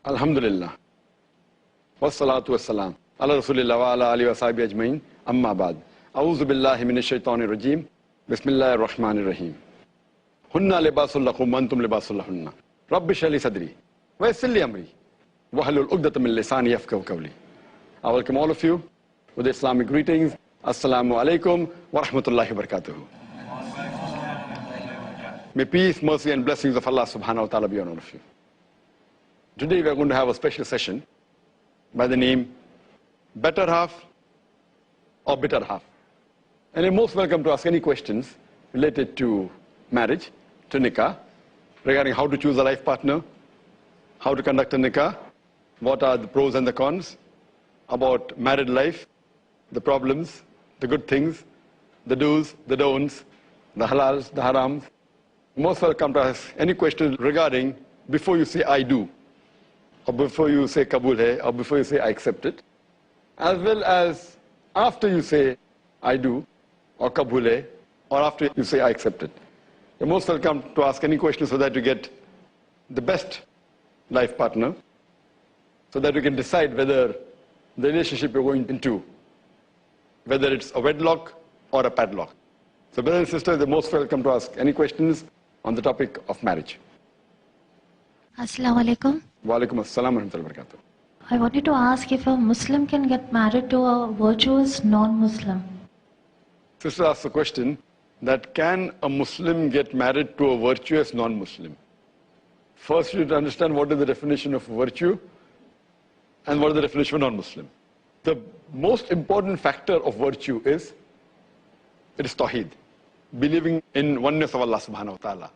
Alhamdulillah. Wassalatu wassalam. Ala Rasulillah wa ala alihi wa sahbihi ajmain. Amma ba'd. A'udhu billahi minash shaitanir rajim. Bismillahir rahmanir rahim. Hunna libasul lakum wa antum libasul lahunna. Rabbi shrah li sadri wa yassir li amri wahlul 'uqdatam min lisani yafqahu qawli. I welcome all of you with Islamic greetings. Assal-mo-alaikum wa rahmatullahi wa barakatuh. May peace, mercy and blessings of Allah subhanahu wa ta'ala be on all of you. Today we are going to have a special session by the name Better Half or Bitter Half. And you're most welcome to ask any questions related to marriage, to nikah, regarding how to choose a life partner, how to conduct a nikah, what are the pros and the cons, about married life, the problems, the good things, the do's, the don'ts, the halals, the harams. Most welcome to ask any questions regarding before you say I do, or before you say Kabul hai, or before you say I accept it, as well as after you say I do, or Kabul hai, or after you say I accept it. You're most welcome to ask any questions so that you get the best life partner, so that you can decide whether the relationship you're going into, whether it's a wedlock or a padlock. So brothers and sisters, you're most welcome to ask any questions on the topic of marriage. Assalamu-alaikum. Wa alaikum assalam wa rahmatullahi wa barakatuh. I wanted to ask if a Muslim can get married to a virtuous non-Muslim. Sister asked the question that can a Muslim get married to a virtuous non-Muslim? First, you need to understand what is the definition of virtue and what is the definition of non-Muslim. The most important factor of virtue is, it is Tawheed, believing in oneness of Allah subhanahu wa ta'ala.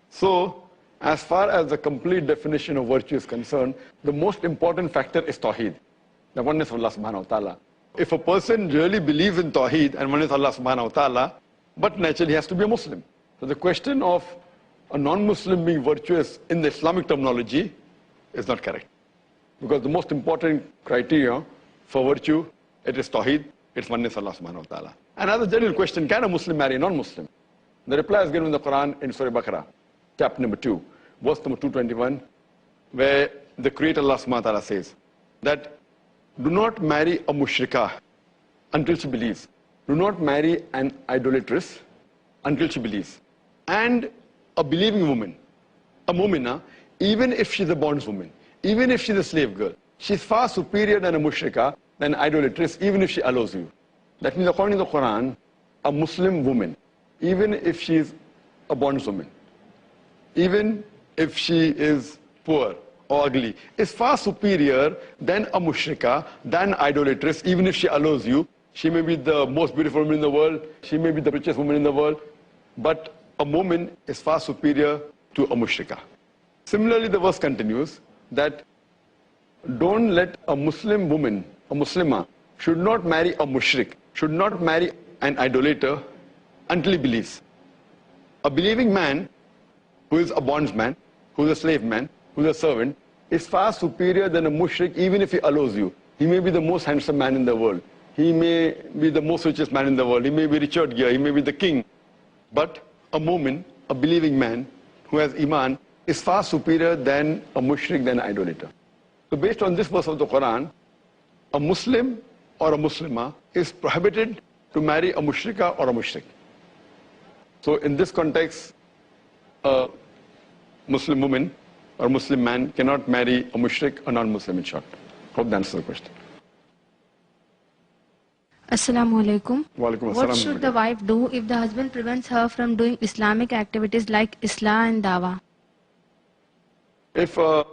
So, as far as the complete definition of virtue is concerned, the most important factor is Tawheed, the oneness of Allah subhanahu wa ta'ala. If a person really believes in Tawheed and oneness of Allah subhanahu wa ta'ala, but naturally he has to be a Muslim. So the question of a non-Muslim being virtuous in the Islamic terminology is not correct. Because the most important criteria for virtue, it is Tawheed, it's oneness of Allah subhanahu wa ta'ala. And as a general question, can a Muslim marry a non-Muslim? The reply is given in the Quran in Surah Baqarah, chapter number 2, verse number 221, where the Creator Allah subhanahu wa ta'ala says that do not marry a mushrikah until she believes. Do not marry an idolatress until she believes. And a believing woman, a mu'minah, even if she's a bondswoman, even if she's a slave girl, she's far superior than a mushrikah, than an idolatress, even if she allows you. That means according to the Quran, a Muslim woman, even if she's a bondswoman, even if she is poor or ugly, is far superior than a mushrikah, than idolatress, even if she allows you. She may be the most beautiful woman in the world, she may be the richest woman in the world, but a woman is far superior to a mushrikah. Similarly, the verse continues that don't let a Muslim woman, a Muslimah, should not marry a mushrik, should not marry an idolater until he believes. A believing man who is a bondsman, who is a slave man, who is a servant, is far superior than a mushrik even if he allows you. He may be the most handsome man in the world. He may be the most richest man in the world. He may be Richard Gere. He may be the king. But a mu'min, a believing man who has iman, is far superior than a mushrik, than an idolater. So based on this verse of the Quran, a Muslim or a Muslimah is prohibited to marry a mushrikah or a mushrik. So in this context, a Muslim woman or Muslim man cannot marry a mushrik or non-Muslim, in short. Hope that answers the question. Assalamu-alaikum. Walaikum What assalam. should the wife do if the husband prevents her from doing Islamic activities like Islah and Dawah? If a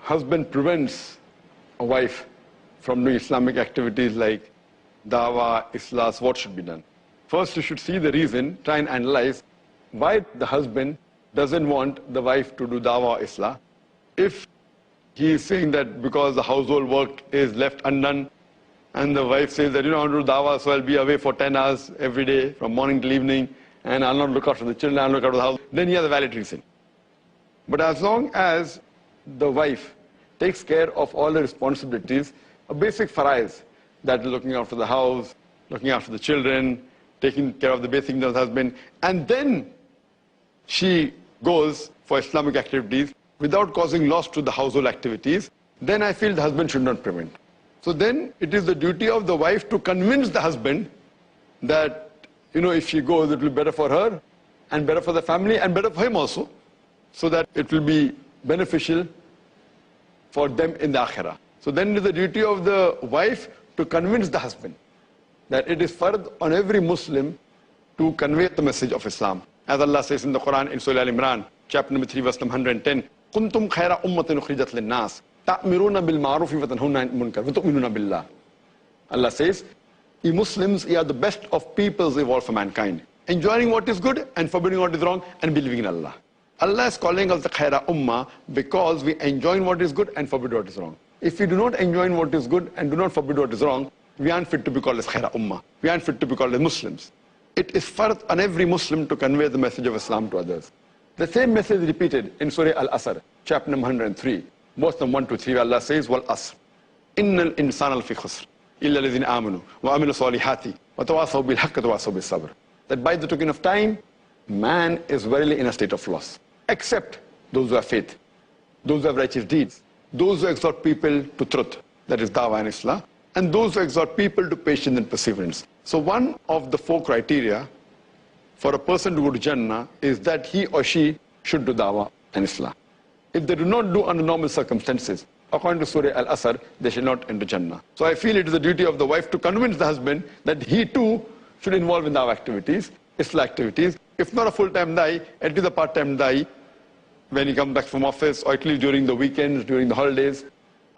husband prevents a wife from doing Islamic activities like Dawah, Islah, what should be done? First, you should see the reason, try and analyze why the husband doesn't want the wife to do Dawah or Islah. If he is saying that because the household work is left undone, and the wife says that, I want to do Dawah, so I'll be away for 10 hours every day, from morning till evening, and I'll not look after the children, I'll look after the house, then he has a valid reason. But as long as the wife takes care of all the responsibilities, a basic faraiz, that is looking after the house, looking after the children, taking care of the basic needs of the husband, and then she goes for Islamic activities without causing loss to the household activities, then I feel the husband should not prevent. So then it is the duty of the wife to convince the husband that, if she goes, it will be better for her and better for the family and better for him also, so that it will be beneficial for them in the akhirah. So then it is the duty of the wife to convince the husband that it is fard on every Muslim to convey the message of Islam. As Allah says in the Quran in Surah Al-Imran, chapter number 3, verse number 110, كُنْتُمْ خَيْرَ أُمَّةٍ أُخْرِجَتْ لِلنَّاسِ تَأْمِرُونَ بِالْمَعْرُوفِ وَتَنْهَوْنَ عَنِ الْمُنكَرِ وَتُؤْمِنُونَ بِاللَّهِ. Allah says, ye Muslims, ye are the best of peoples evolved for mankind, enjoying what is good and forbidding what is wrong and believing in Allah. Allah is calling us the Khaira Ummah because we enjoy what is good and forbid what is wrong. If we do not enjoy what is good and do not forbid what is wrong, we aren't fit to be called as Khaira Ummah. We aren't fit to be called as Muslims. It is fard on every Muslim to convey the message of Islam to others. The same message is repeated in Surah Al-Asr, chapter number 103, verse number 1 to 3, where Allah says, Wal Asr, Innal insana lafi khusr, illa alladhina amanu, wa amilu salihati, wa tawasaw bil haqqi wa tawasaw bis sabr. That by the token of time, man is verily in a state of loss, except those who have faith, those who have righteous deeds, those who exhort people to truth, that is dawah and Islam, and those who exhort people to patience and perseverance. So one of the 4 criteria for a person to go to Jannah is that he or she should do dawah and Islam. If they do not do under normal circumstances, according to Surah Al-Asr, they shall not enter Jannah. So I feel it is the duty of the wife to convince the husband that he too should involve in dawah activities, Islam activities. If not a full-time da'i, at least a part-time da'i when he comes back from office, or at least during the weekends, during the holidays.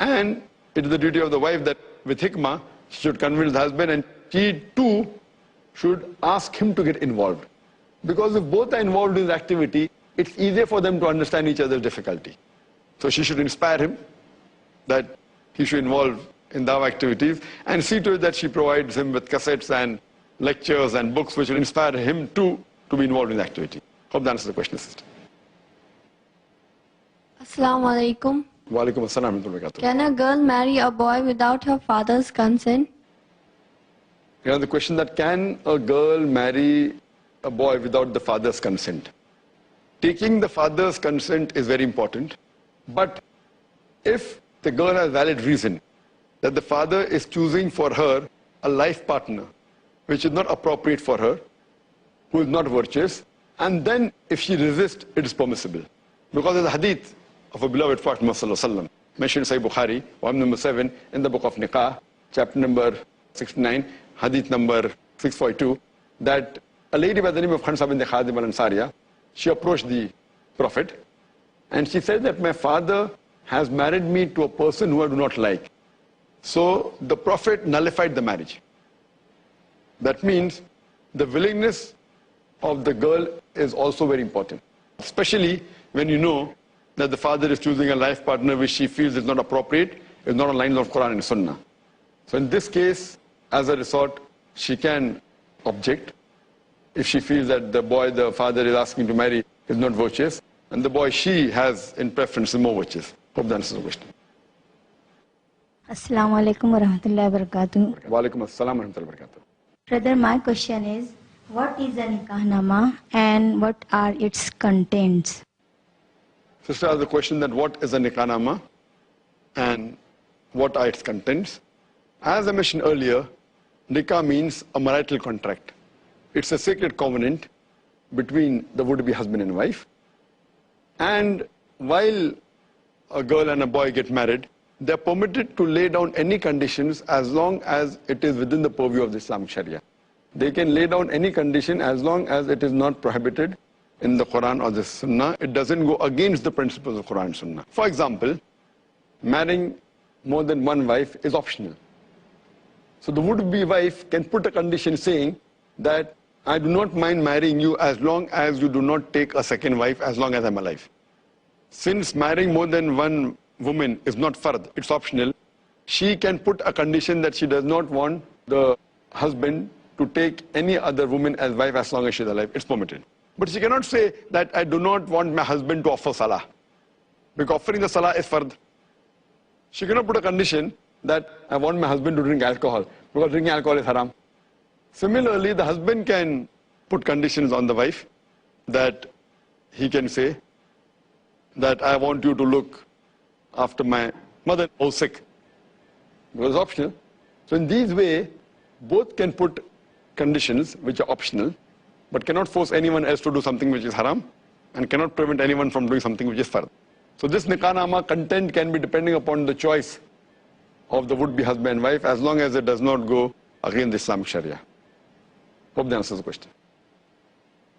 And it is the duty of the wife that with hikmah, she should convince the husband, and she too should ask him to get involved. Because if both are involved in the activity, it's easier for them to understand each other's difficulty. So she should inspire him that he should involve in dawah activities, and see to it that she provides him with cassettes and lectures and books which will inspire him too to be involved in the activity. Hope that answers the question, sister. Assal-mo-alaikum. Wa alaikum assalam wa rahmatullahi wa barakatuh. Can a girl marry a boy without her father's consent? The question that can a girl marry a boy without the father's consent? Taking the father's consent is very important, but if the girl has valid reason that the father is choosing for her a life partner which is not appropriate for her, who is not virtuous, and then if she resists, it is permissible. Because there's a hadith of a beloved Prophet Muhammad mentioned in Sahih Bukhari, volume number 7, in the book of Nikah, chapter number 69, hadith number 642, that a lady by the name of Khansa bint Khadim al-Ansariya, she approached the Prophet and she said that my father has married me to a person who I do not like. So the Prophet nullified the marriage. That means the willingness of the girl is also very important, especially when you know that the father is choosing a life partner which she feels is not appropriate, is not aligned with Quran and Sunnah. So in this case, as a resort, she can object if she feels that the boy the father is asking to marry is not virtuous, and the boy she has in preference is more virtuous. Hope that answers the question. Assal-mo-alaikum wa rahmatullahi wa barakatuh. Wa alaikum assalam wa rahmatullahi wa barakatuh. Brother, my question is, what is a nikahnama and what are its contents? Sister has the question that what is a nikahnama and what are its contents. As I mentioned earlier, nikah means a marital contract. It's a sacred covenant between the would-be husband and wife. And while a girl and a boy get married, they're permitted to lay down any conditions as long as it is within the purview of the Islamic Sharia. They can lay down any condition as long as it is not prohibited in the Quran or the Sunnah. It doesn't go against the principles of Quran and Sunnah. For example, marrying more than one wife is optional. So the would-be wife can put a condition saying that I do not mind marrying you as long as you do not take a second wife as long as I'm alive. Since marrying more than one woman is not fard, it's optional, she can put a condition that she does not want the husband to take any other woman as wife as long as she's alive. It's permitted. But she cannot say that I do not want my husband to offer salah, because offering the salah is fard. She cannot put a condition that I want my husband to drink alcohol, because drinking alcohol is haram. Similarly, the husband can put conditions on the wife that he can say that I want you to look after my mother was sick. It was optional. So in these way, both can put conditions which are optional, but cannot force anyone else to do something which is haram, and cannot prevent anyone from doing something which is fard. So this nikah content can be depending upon the choice of the would-be husband and wife, as long as it does not go against the Islamic Sharia. Hope that answers the question.